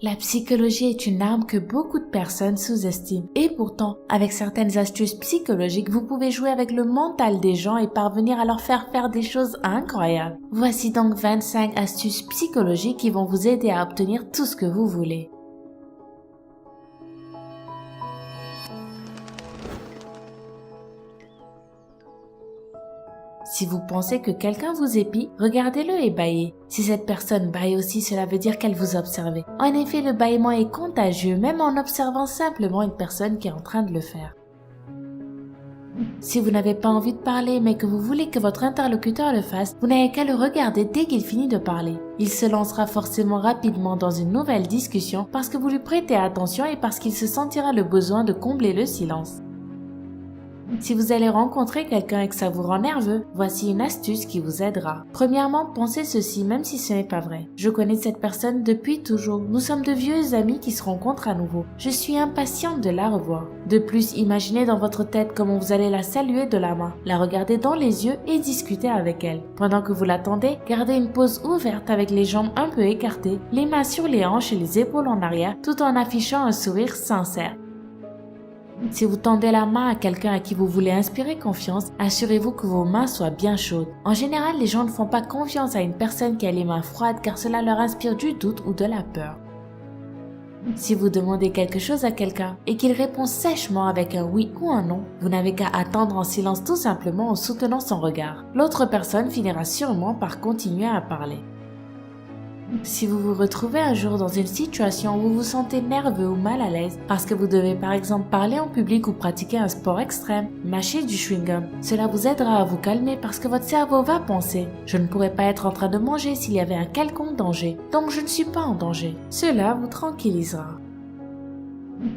La psychologie est une arme que beaucoup de personnes sous-estiment. Et pourtant, avec certaines astuces psychologiques, vous pouvez jouer avec le mental des gens et parvenir à leur faire faire des choses incroyables. Voici donc 25 astuces psychologiques qui vont vous aider à obtenir tout ce que vous voulez. Si vous pensez que quelqu'un vous épie, regardez-le et bâillez. Si cette personne bâille aussi, cela veut dire qu'elle vous observe. En effet, le bâillement est contagieux, même en observant simplement une personne qui est en train de le faire. Si vous n'avez pas envie de parler, mais que vous voulez que votre interlocuteur le fasse, vous n'avez qu'à le regarder dès qu'il finit de parler. Il se lancera forcément rapidement dans une nouvelle discussion parce que vous lui prêtez attention et parce qu'il se sentira le besoin de combler le silence. Si vous allez rencontrer quelqu'un et que ça vous rend nerveux, voici une astuce qui vous aidera. Premièrement, pensez ceci même si ce n'est pas vrai. Je connais cette personne depuis toujours. Nous sommes de vieux amis qui se rencontrent à nouveau. Je suis impatiente de la revoir. De plus, imaginez dans votre tête comment vous allez la saluer de la main, la regarder dans les yeux et discuter avec elle. Pendant que vous l'attendez, gardez une pose ouverte avec les jambes un peu écartées, les mains sur les hanches et les épaules en arrière, tout en affichant un sourire sincère. Si vous tendez la main à quelqu'un à qui vous voulez inspirer confiance, assurez-vous que vos mains soient bien chaudes. En général, les gens ne font pas confiance à une personne qui a les mains froides car cela leur inspire du doute ou de la peur. Si vous demandez quelque chose à quelqu'un et qu'il répond sèchement avec un oui ou un non, vous n'avez qu'à attendre en silence tout simplement en soutenant son regard. L'autre personne finira sûrement par continuer à parler. Si vous vous retrouvez un jour dans une situation où vous vous sentez nerveux ou mal à l'aise parce que vous devez par exemple parler en public ou pratiquer un sport extrême, mâcher du chewing-gum, cela vous aidera à vous calmer parce que votre cerveau va penser « Je ne pourrais pas être en train de manger s'il y avait un quelconque danger, donc je ne suis pas en danger ». Cela vous tranquillisera.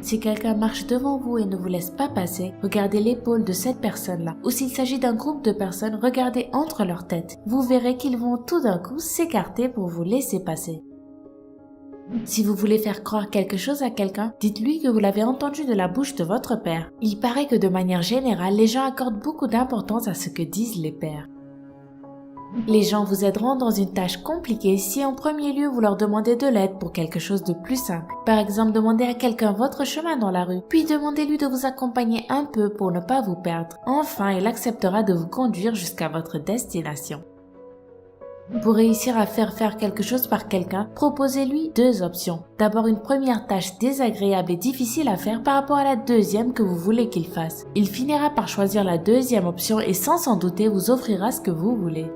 Si quelqu'un marche devant vous et ne vous laisse pas passer, regardez l'épaule de cette personne-là. Ou s'il s'agit d'un groupe de personnes, regardez entre leurs têtes. Vous verrez qu'ils vont tout d'un coup s'écarter pour vous laisser passer. Si vous voulez faire croire quelque chose à quelqu'un, dites-lui que vous l'avez entendu de la bouche de votre père. Il paraît que de manière générale, les gens accordent beaucoup d'importance à ce que disent les pères. Les gens vous aideront dans une tâche compliquée si en premier lieu vous leur demandez de l'aide pour quelque chose de plus simple. Par exemple, demandez à quelqu'un votre chemin dans la rue, puis demandez-lui de vous accompagner un peu pour ne pas vous perdre. Enfin, il acceptera de vous conduire jusqu'à votre destination. Pour réussir à faire quelque chose par quelqu'un, proposez-lui deux options. D'abord une première tâche désagréable et difficile à faire par rapport à la deuxième que vous voulez qu'il fasse. Il finira par choisir la deuxième option et sans s'en douter vous offrira ce que vous voulez.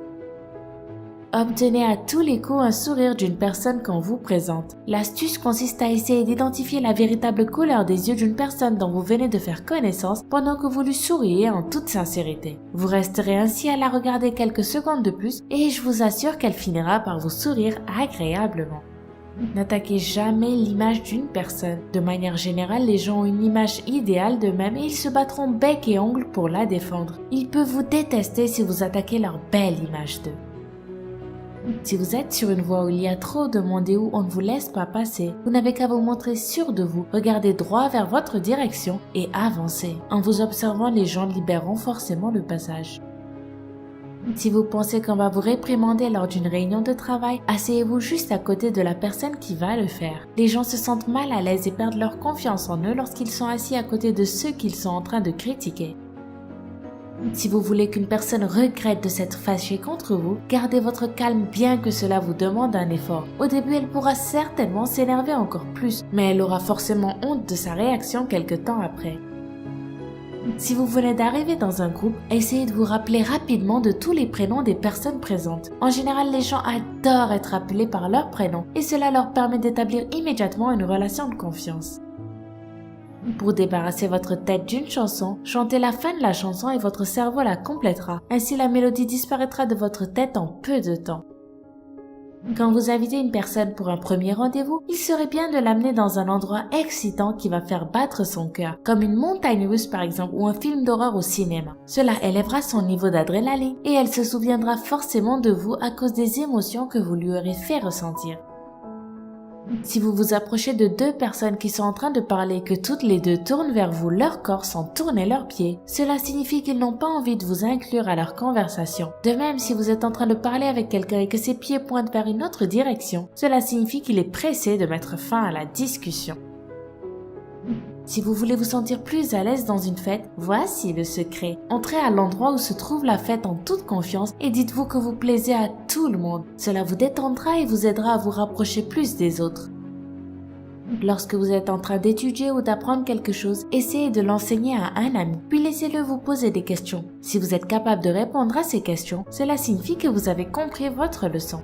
Obtenez à tous les coups un sourire d'une personne qu'on vous présente. L'astuce consiste à essayer d'identifier la véritable couleur des yeux d'une personne dont vous venez de faire connaissance pendant que vous lui souriez en toute sincérité. Vous resterez ainsi à la regarder quelques secondes de plus et je vous assure qu'elle finira par vous sourire agréablement. N'attaquez jamais l'image d'une personne. De manière générale, les gens ont une image idéale d'eux-mêmes et ils se battront bec et ongles pour la défendre. Ils peuvent vous détester si vous attaquez leur belle image d'eux. Si vous êtes sur une voie où il y a trop de monde et où on ne vous laisse pas passer, vous n'avez qu'à vous montrer sûr de vous, regardez droit vers votre direction et avancez. En vous observant, les gens libéreront forcément le passage. Si vous pensez qu'on va vous réprimander lors d'une réunion de travail, asseyez-vous juste à côté de la personne qui va le faire. Les gens se sentent mal à l'aise et perdent leur confiance en eux lorsqu'ils sont assis à côté de ceux qu'ils sont en train de critiquer. Si vous voulez qu'une personne regrette de s'être fâchée contre vous, gardez votre calme bien que cela vous demande un effort. Au début, elle pourra certainement s'énerver encore plus, mais elle aura forcément honte de sa réaction quelque temps après. Si vous venez d'arriver dans un groupe, essayez de vous rappeler rapidement de tous les prénoms des personnes présentes. En général, les gens adorent être appelés par leur prénom et cela leur permet d'établir immédiatement une relation de confiance. Pour débarrasser votre tête d'une chanson, chantez la fin de la chanson et votre cerveau la complétera. Ainsi, la mélodie disparaîtra de votre tête en peu de temps. Quand vous invitez une personne pour un premier rendez-vous, il serait bien de l'amener dans un endroit excitant qui va faire battre son cœur, comme une montagne russe par exemple ou un film d'horreur au cinéma. Cela élèvera son niveau d'adrénaline et elle se souviendra forcément de vous à cause des émotions que vous lui aurez fait ressentir. Si vous vous approchez de deux personnes qui sont en train de parler et que toutes les deux tournent vers vous leur corps sans tourner leurs pieds, cela signifie qu'ils n'ont pas envie de vous inclure à leur conversation. De même, si vous êtes en train de parler avec quelqu'un et que ses pieds pointent vers une autre direction, cela signifie qu'il est pressé de mettre fin à la discussion. Si vous voulez vous sentir plus à l'aise dans une fête, voici le secret. Entrez à l'endroit où se trouve la fête en toute confiance et dites-vous que vous plaisez à tout le monde. Cela vous détendra et vous aidera à vous rapprocher plus des autres. Lorsque vous êtes en train d'étudier ou d'apprendre quelque chose, essayez de l'enseigner à un ami, puis laissez-le vous poser des questions. Si vous êtes capable de répondre à ces questions, cela signifie que vous avez compris votre leçon.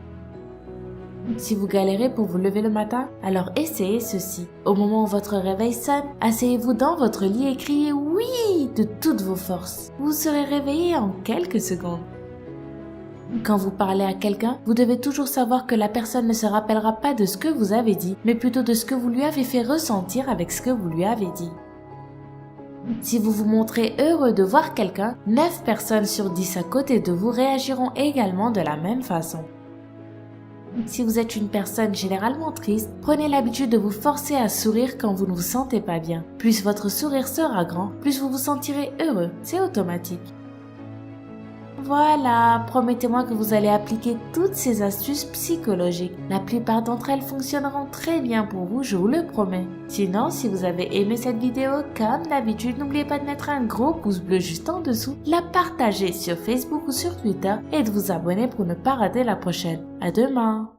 Si vous galérez pour vous lever le matin, alors essayez ceci. Au moment où votre réveil sonne, asseyez-vous dans votre lit et criez « oui » de toutes vos forces. Vous serez réveillé en quelques secondes. Quand vous parlez à quelqu'un, vous devez toujours savoir que la personne ne se rappellera pas de ce que vous avez dit, mais plutôt de ce que vous lui avez fait ressentir avec ce que vous lui avez dit. Si vous vous montrez heureux de voir quelqu'un, 9 personnes sur 10 à côté de vous réagiront également de la même façon. Si vous êtes une personne généralement triste, prenez l'habitude de vous forcer à sourire quand vous ne vous sentez pas bien. Plus votre sourire sera grand, plus vous vous sentirez heureux. C'est automatique. Voilà, promettez-moi que vous allez appliquer toutes ces astuces psychologiques. La plupart d'entre elles fonctionneront très bien pour vous, je vous le promets. Sinon, si vous avez aimé cette vidéo, comme d'habitude, n'oubliez pas de mettre un gros pouce bleu juste en dessous, la partager sur Facebook ou sur Twitter et de vous abonner pour ne pas rater la prochaine. À demain!